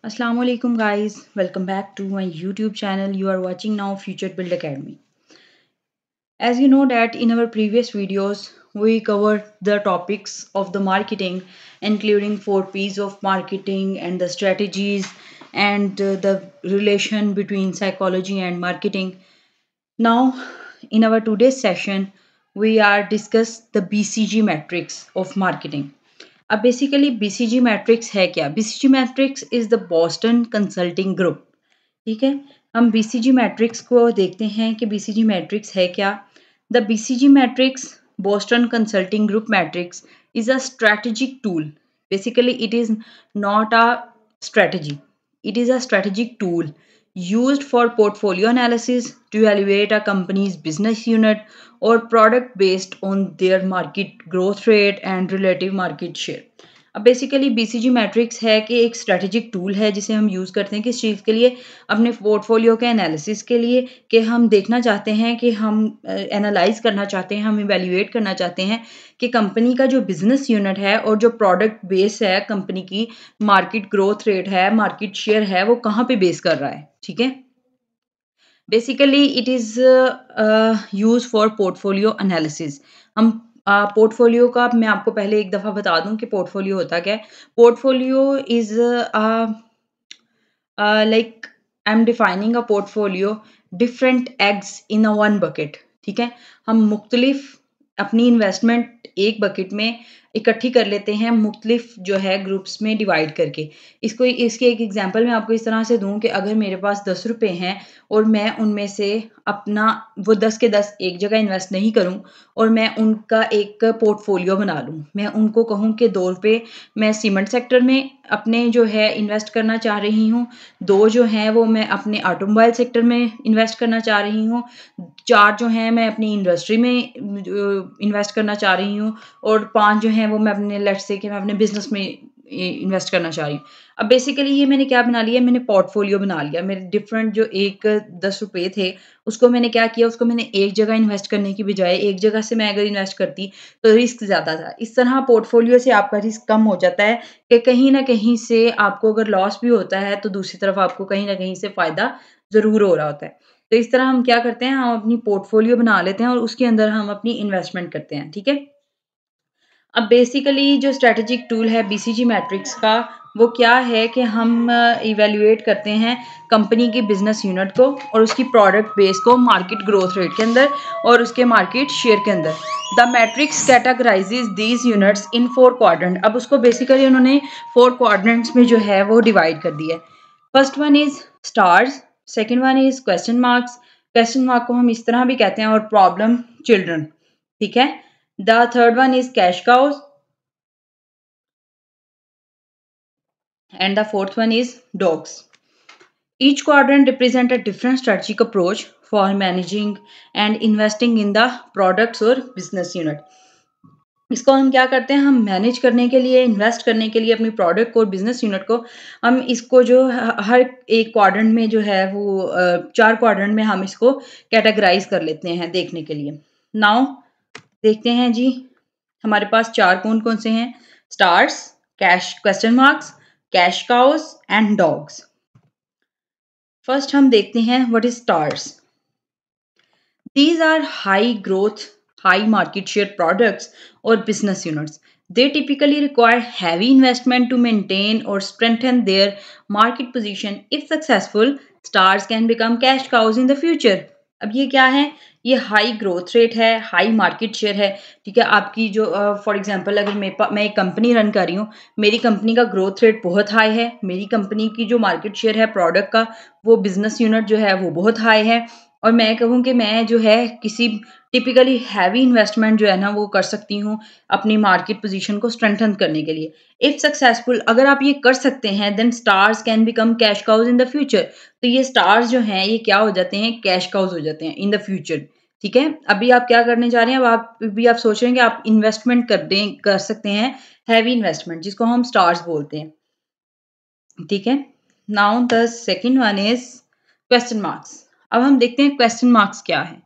Assalamu alaikum guys, welcome back to my YouTube channel. You are watching now Future Build Academy. As you know that in our previous videos we covered the topics of the marketing, including 4 P's of marketing and the strategies and the relation between psychology and marketing. Now in our today's session we are discuss the BCG matrix of marketing. अब basically BCG matrix है क्या? BCG matrix is the Boston consulting group. ठीक है, हम BCG matrix को देखते हैं कि बीसीजी मैट्रिक्स है क्या. The BCG matrix Boston consulting group matrix is a strategic tool. Basically it is not a strategy. It is a strategic tool used for portfolio analysis to evaluate a company's business unit or product based on their market growth rate and relative market share. अब basically BCG matrix है कि एक strategic tool है जिसे हम use करते हैं किस चीज़ के लिए? अपने पोर्टफोलियो के एनालिसिस के लिए, कि हम देखना चाहते हैं कि हम एनालाइज करना चाहते हैं, हम इवेल्युएट करना चाहते हैं कि कंपनी का जो बिजनेस यूनिट है और जो प्रोडक्ट बेस है कंपनी की, मार्केट ग्रोथ रेट है, मार्केट शेयर है, वो कहाँ पे बेस कर रहा है. ठीक है, basically it is use for portfolio analysis. हम पोर्टफोलियो का मैं आपको पहले एक दफ़ा बता दूं कि पोर्टफोलियो होता क्या है. Portfolio is like I'm defining a portfolio different eggs in a one bucket. ठीक है, हम मुख्तलिफ अपनी इन्वेस्टमेंट एक बकेट में इकट्ठी कर लेते हैं, मुख्तलिफ जो है ग्रुप्स में डिवाइड करके. इसके एक एग्जांपल मैं आपको इस तरह से दूं कि अगर मेरे पास 10 रुपए हैं और मैं उनमें से अपना वो 10 के 10 एक जगह इन्वेस्ट नहीं करूं और मैं उनका एक पोर्टफोलियो बना लूं. मैं उनको कहूं कि 2 रुपए मैं सीमेंट सेक्टर में अपने जो है इन्वेस्ट करना चाह रही हूँ, 2 जो हैं वो मैं अपने ऑटोमोबाइल सेक्टर में इन्वेस्ट करना चाह रही हूँ, 4 जो हैं मैं अपनी इंडस्ट्री में इन्वेस्ट करना चाह रही हूँ और 5 जो हैं वो मैं अपने लेट्स से कि मैं अपने बिज़नेस में इन्वेस्ट करना चाह रही हूँ. अब बेसिकली ये मैंने क्या बना लिया, मैंने पोर्टफोलियो बना लिया. मेरे डिफरेंट जो एक 10 रुपए थे उसको मैंने क्या किया, उसको मैंने एक जगह इन्वेस्ट करने की बजाय एक जगह से मैं अगर इन्वेस्ट करती तो रिस्क ज़्यादा था. इस तरह पोर्टफोलियो से आपका रिस्क कम हो जाता है कि कहीं न कहीं से आपको अगर लॉस भी होता है तो दूसरी तरफ आपको कहीं न कहीं से फ़ायदा ज़रूर हो रहा होता है. तो इस तरह हम क्या करते हैं, हम अपनी पोर्टफोलियो बना लेते हैं और उसके अंदर हम अपनी इन्वेस्टमेंट करते हैं. ठीक है? अब बेसिकली जो स्ट्रैटेजिक टूल है बीसीजी मैट्रिक्स का, वो क्या है कि हम इवैल्यूएट करते हैं कंपनी की बिज़नेस यूनिट को और उसकी प्रोडक्ट बेस को मार्केट ग्रोथ रेट के अंदर और उसके मार्केट शेयर के अंदर. The matrix कैटेगराइजेज these units in 4 quadrant. अब उसको बेसिकली उन्होंने 4 क्वाड्रेंट्स में जो है वो डिवाइड कर दिया है. First one is stars, second one is question marks. Question mark को हम इस तरह भी कहते हैं, और प्रॉब्लम चिल्ड्रन. ठीक है, the third one is cash cows and the fourth one is dogs. Each quadrant represent a different strategic approach for managing and investing in the products or business unit. इसको हम क्या करते हैं, हम manage करने के लिए, इन्वेस्ट करने के लिए अपनी प्रोडक्ट को और बिजनेस यूनिट को, हम इसको जो हर एक क्वाड्रेंट में जो है वो 4 क्वाड्रेंट में हम इसको कैटेगराइज कर लेते हैं देखने के लिए. नाउ देखते हैं जी, हमारे पास 4 कौन-कौन से हैं? Stars, cash question marks, cash cause and dogs. First हम देखते हैं what is stars. These are high growth, high market share products or business units. They typically require heavy investment to maintain or strengthen their market position. If successful, stars can become cash cows in the future. अब ये क्या है? ये high growth rate है, high market share है. ठीक है, आपकी जो फॉर एग्जांपल अगर मैं एक कंपनी रन कर रही हूँ, मेरी कंपनी का ग्रोथ रेट बहुत हाई है, मेरी कंपनी की जो मार्केट शेयर है प्रोडक्ट का, वो बिजनेस यूनिट जो है वो बहुत हाई है, और मैं कहूँ कि मैं जो है किसी टिपिकली हैवी इन्वेस्टमेंट जो है ना वो कर सकती हूँ अपनी मार्केट पोजीशन को स्ट्रेंथन करने के लिए. इफ सक्सेसफुल, अगर आप ये कर सकते हैं, then stars can become cash cows in the future. तो ये स्टार्स जो हैं ये क्या हो जाते हैं, कैश काउज हो जाते हैं इन द फ्यूचर. ठीक है, अभी आप क्या करने जा रहे हैं, अब आप सोच रहे हैं कि आप इन्वेस्टमेंट कर सकते हैं, हैवी इन्वेस्टमेंट जिसको हम स्टार्स बोलते हैं. ठीक है, now the second one is question marks. अब हम देखते हैं क्वेश्चन मार्क्स क्या है.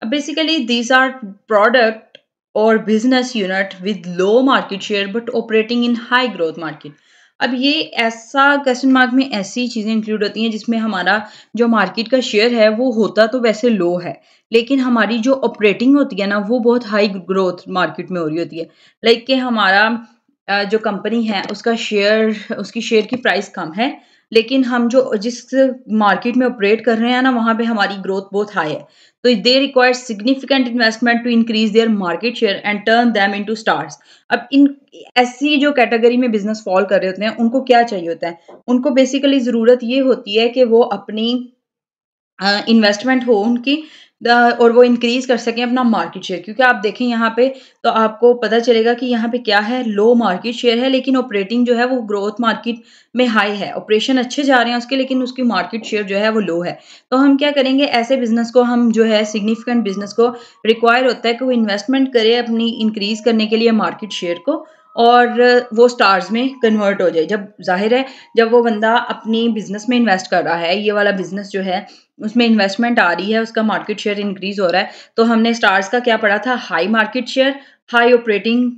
अब बेसिकली दीज आर प्रोडक्ट और business unit with low market share but operating in high growth market. अब ये ऐसा क्वेश्चन मार्क में ऐसी चीज़ें इंक्लूड होती हैं जिसमें हमारा जो मार्केट का शेयर है वो होता तो वैसे लो है, लेकिन हमारी जो ऑपरेटिंग होती है ना वो बहुत हाई ग्रोथ मार्केट में हो रही होती है। लाइक कि हमारा जो कंपनी है उसकी शेयर की प्राइस कम है, लेकिन हम जो जिस मार्केट में ऑपरेट कर रहे हैं ना वहाँ पे हमारी ग्रोथ बहुत हाई है। तो they require significant investment to increase their market share and turn them into stars. अब इन ऐसी जो कैटेगरी में बिज़नेस फ़ॉल कर रहे होते हैं, उनको क्या चाहिए होता है? उनको बेसिकली ज़रूरत ये होती है कि वो अपनी इन्वेस्टमेंट हो उनकी और वो इंक्रीज़ कर सकें अपना मार्केट शेयर, क्योंकि आप देखें यहाँ पे तो आपको पता चलेगा कि यहाँ पे क्या है, लो मार्केट शेयर है, लेकिन ऑपरेटिंग जो है वो ग्रोथ मार्केट में हाई है। ऑपरेशन अच्छे जा रहे हैं उसके, लेकिन उसकी मार्केट शेयर जो है वो लो है। तो हम क्या करेंगे, ऐसे बिज़नेस को हम जो है सिग्निफिकेंट बिज़नेस को रिक्वायर होता है कि वो इन्वेस्टमेंट करे अपनी इंक्रीज़ करने के लिए मार्केट शेयर को, और वो स्टार्स में कन्वर्ट हो जाए। जब ज़ाहिर है, जब वो बंदा अपनी बिज़नेस में इन्वेस्ट कर रहा है, ये वाला बिज़नेस जो है उसमें इन्वेस्टमेंट आ रही है, उसका मार्केट शेयर इंक्रीज़ हो रहा है, तो हमने स्टार्स का क्या पढ़ा था, high market share, high operating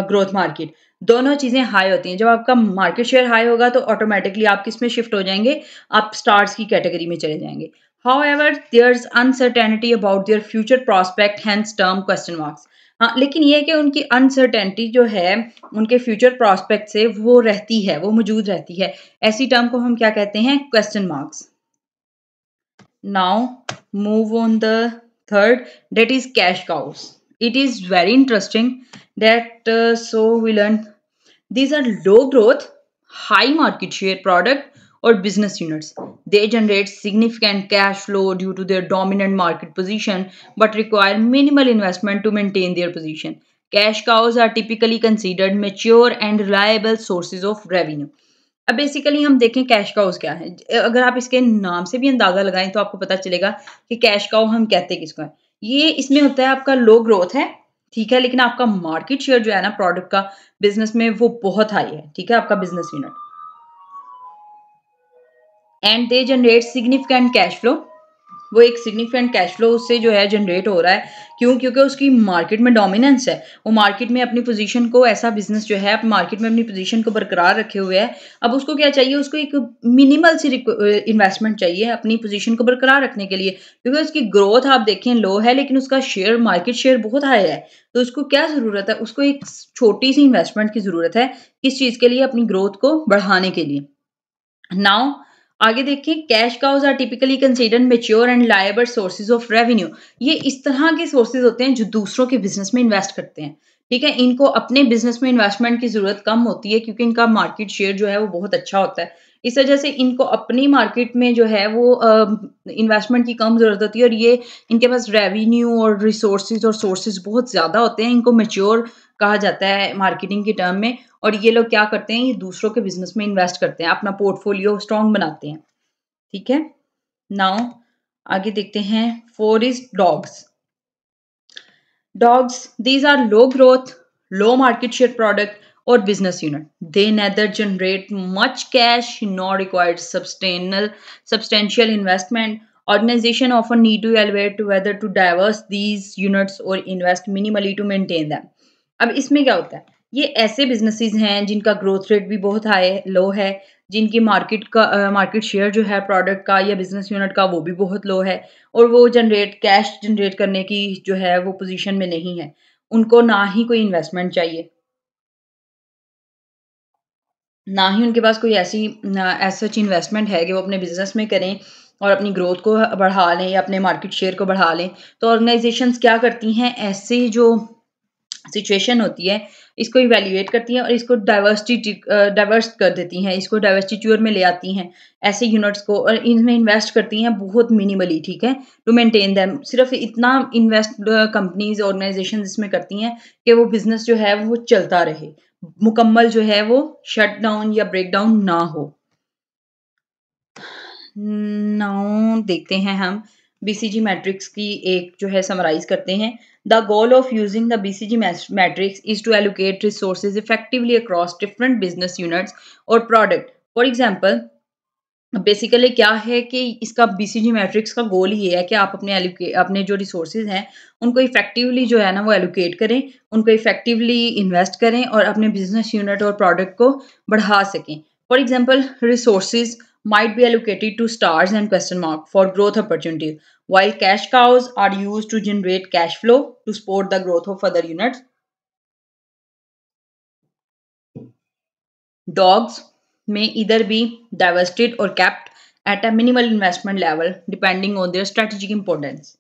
growth market, दोनों चीज़ें हाई होती हैं। जब आपका मार्केट शेयर हाई होगा तो ऑटोमैटिकली आप किसमें शिफ्ट हो जाएँगे, आप स्टार्स की कैटेगरी में चले जाएँगे। However there's uncertainty about their future prospect hence term question marks. हाँ, लेकिन ये है कि उनकी अनसर्टेनिटी जो है, उनके फ्यूचर प्रॉस्पेक्ट से वो रहती है, वो मौजूद रहती है। ऐसी टर्म को हम क्या कहते हैं, question marks. Now move on the third, that is cash cows. It is very interesting that so we learn these are low growth, high market share product or business units. They generate significant cash flow due to their dominant market position but require minimal investment to maintain their position. Cash cows are typically considered mature and reliable sources of revenue. अब basically हम देखें cash cows क्या है? अगर आप इसके नाम से भी अंदाज़ा लगाएँ तो आपको पता चलेगा कि कैश काउ हम कहते किसको हैं। ये इसमें होता है आपका लो ग्रोथ है, ठीक है? लेकिन आपका मार्केट शेयर जो है ना प्रोडक्ट का बिज़नेस में वो बहुत हाई है, ठीक है? आपका business unit. And they generate significant cash flow. वो एक सिग्निफिकेंट कैश फ्लो उससे जो है जनरेट हो रहा है। क्यों? क्योंकि उसकी मार्केट में डोमिनेंस है। वो मार्केट में अपनी पोजीशन को, ऐसा बिजनेस जो है मार्केट में अपनी पोजीशन को बरकरार रखे हुए है। अब उसको क्या चाहिए, उसको एक मिनिमल सी इन्वेस्टमेंट चाहिए अपनी पोजीशन को बरकरार रखने के लिए, क्योंकि उसकी ग्रोथ आप देखें लो है, लेकिन उसका शेयर, मार्केट शेयर बहुत हाई है। तो उसको क्या ज़रूरत है, उसको एक छोटी सी इन्वेस्टमेंट की ज़रूरत है, किस चीज़ के लिए, अपनी ग्रोथ को बढ़ाने के लिए। नाउ आगे देखिए, cash cows are typically considered mature and liable sources of revenue. ये इस तरह के सोर्सेज होते हैं जो दूसरों के बिजनेस में इन्वेस्ट करते हैं, ठीक है? इनको अपने बिजनेस में इन्वेस्टमेंट की जरूरत कम होती है क्योंकि इनका मार्केट शेयर जो है वो बहुत अच्छा होता है। इस वजह से इनको अपनी मार्केट में जो है वो इन्वेस्टमेंट की कम जरूरत होती है, और ये इनके पास रेवेन्यू और रिसोर्सेज और सोर्सेज बहुत ज्यादा होते हैं। इनको मैच्योर कहा जाता है मार्केटिंग की टर्म में। और ये लोग क्या करते हैं, ये दूसरों के बिजनेस में इन्वेस्ट करते हैं, अपना पोर्टफोलियो स्ट्रॉन्ग बनाते हैं, ठीक है? नाउ आगे देखते हैं, four is dogs. Dogs, these are low growth, low market share product or business unit. They neither generate much cash nor require substantial investment. Organization often need to evaluate whether to divest these units or invest minimally to maintain them. अब इसमें क्या होता है, ये ऐसे businesses हैं जिनका growth rate भी बहुत हाई लो है, जिनकी मार्केट शेयर जो है प्रोडक्ट का या बिजनेस यूनिट का वो भी बहुत लो है, और वो कैश जनरेट करने की जो है वो पोजीशन में नहीं है। उनको ना ही कोई इन्वेस्टमेंट चाहिए, ना ही उनके पास कोई ऐसी एज़ सच इन्वेस्टमेंट है कि वो अपने बिज़नेस में करें और अपनी ग्रोथ को बढ़ा लें या अपने मार्केट शेयर को बढ़ा लें। तो ऑर्गेनाइज़ेशंस क्या करती हैं, ऐसी जो सिचुएशन होती है, इसको इवैल्यूएट करती हैं और इसको डाइवर्स कर देती हैं, इसको डाइवर्सिट्यूर में ले आती हैं, ऐसे यूनिट्स को, और इनमें इन्वेस्ट करती हैं बहुत मिनिमली, ठीक है? To maintain them. सिर्फ़ इतना इन्वेस्ट कंपनीज़, ऑर्गेनाइज़ेशंस इसमें करती हैं कि वो बिज़नेस जो है वो चलता रहे, मुकम्मल जो है वो शट डाउन या ब्रेक डाउन ना हो। नाउ देखते हैं हम बीसीजी मैट्रिक्स की एक जो है समराइज करते हैं। The goal of using the BCG matrix is to allocate resources effectively across different business units और प्रोडक्ट। फॉर एग्जांपल, बेसिकली क्या है कि इसका बीसीजी मैट्रिक्स का गोल ये है कि आप अपने जो रिसोर्सेज हैं उनको इफेक्टिवली जो है ना वो एलोकेट करें, उनको इफेक्टिवली इन्वेस्ट करें और अपने बिजनेस यूनिट और प्रोडक्ट को बढ़ा सकें। For example, resources might be allocated to stars and question mark for growth opportunities, while cash cows are used to generate cash flow to support the growth of other units. Dogs may either be divested or kept at a minimal investment level depending on their strategic importance.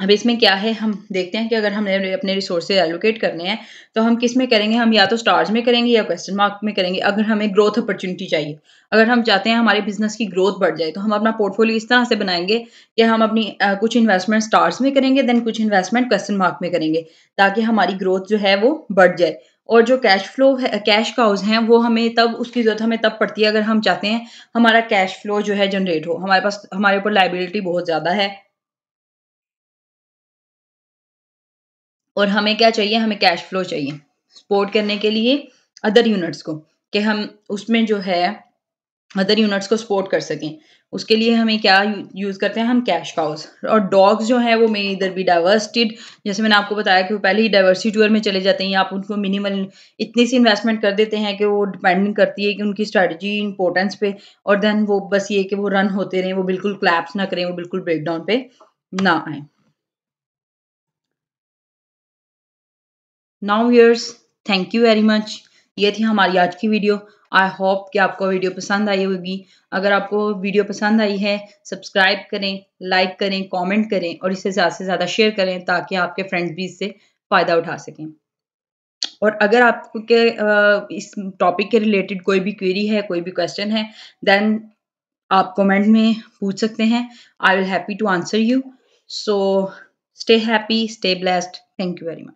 अब इसमें क्या है, हम देखते हैं कि अगर हमने अपने रिसोर्सेज एलोकेट करने हैं तो हम किस में करेंगे। हम या तो स्टार्स में करेंगे या क्वेश्चन मार्क में करेंगे। अगर हमें ग्रोथ अपॉर्चुनिटी चाहिए, अगर हम चाहते हैं हमारे बिजनेस की ग्रोथ बढ़ जाए, तो हम अपना पोर्टफोलियो इस तरह से बनाएंगे कि हम अपनी कुछ इन्वेस्टमेंट स्टार्स में करेंगे, देन कुछ इन्वेस्टमेंट क्वेश्चन मार्क में करेंगे, ताकि हमारी ग्रोथ जो है वो बढ़ जाए। और जो कैश फ्लो है, कैश काउज हैं, वो हमें तब उसकी जरूरत हमें तब पड़ती है अगर हम चाहते हैं हमारा कैश फ्लो जो है जनरेट हो, हमारे पास हमारे ऊपर लाइबिलिटी बहुत ज्यादा है और हमें क्या चाहिए, हमें कैश फ्लो चाहिए सपोर्ट करने के लिए अदर यूनिट्स को, कि हम उसमें जो है अदर यूनिट्स को सपोर्ट कर सकें। उसके लिए हमें क्या यूज़ करते हैं, हम कैश काउज। और डॉग्स जो हैं वो मे इधर बी डाइवर्सिटेड, जैसे मैंने आपको बताया कि वो पहले ही डाइवर्सिटी टूर में चले जाते हैं, या आप उनको मिनिमल इतनी सी इन्वेस्टमेंट कर देते हैं कि वो डिपेंडिंग करती है कि उनकी स्ट्रैटेजी इंपॉर्टेंस पे, और देन वो बस ये कि वो रन होते रहें, वो बिल्कुल क्लैप्स ना करें, वो बिल्कुल ब्रेकडाउन पे ना आए। Now viewers, thank you very much. ये थी हमारी आज की वीडियो। आई होप कि आपको वीडियो पसंद आई होगी। अगर आपको वीडियो पसंद आई है, सब्सक्राइब करें, लाइक करें, कमेंट करें और इसे ज़्यादा से ज़्यादा शेयर करें, ताकि आपके फ्रेंड्स भी इससे फ़ायदा उठा सकें। और अगर आपको इस टॉपिक के रिलेटेड कोई भी क्वेरी है, कोई भी क्वेश्चन है, देन आप कमेंट में पूछ सकते हैं। I will happy to answer you. So stay happy, stay blessed. Thank you very much.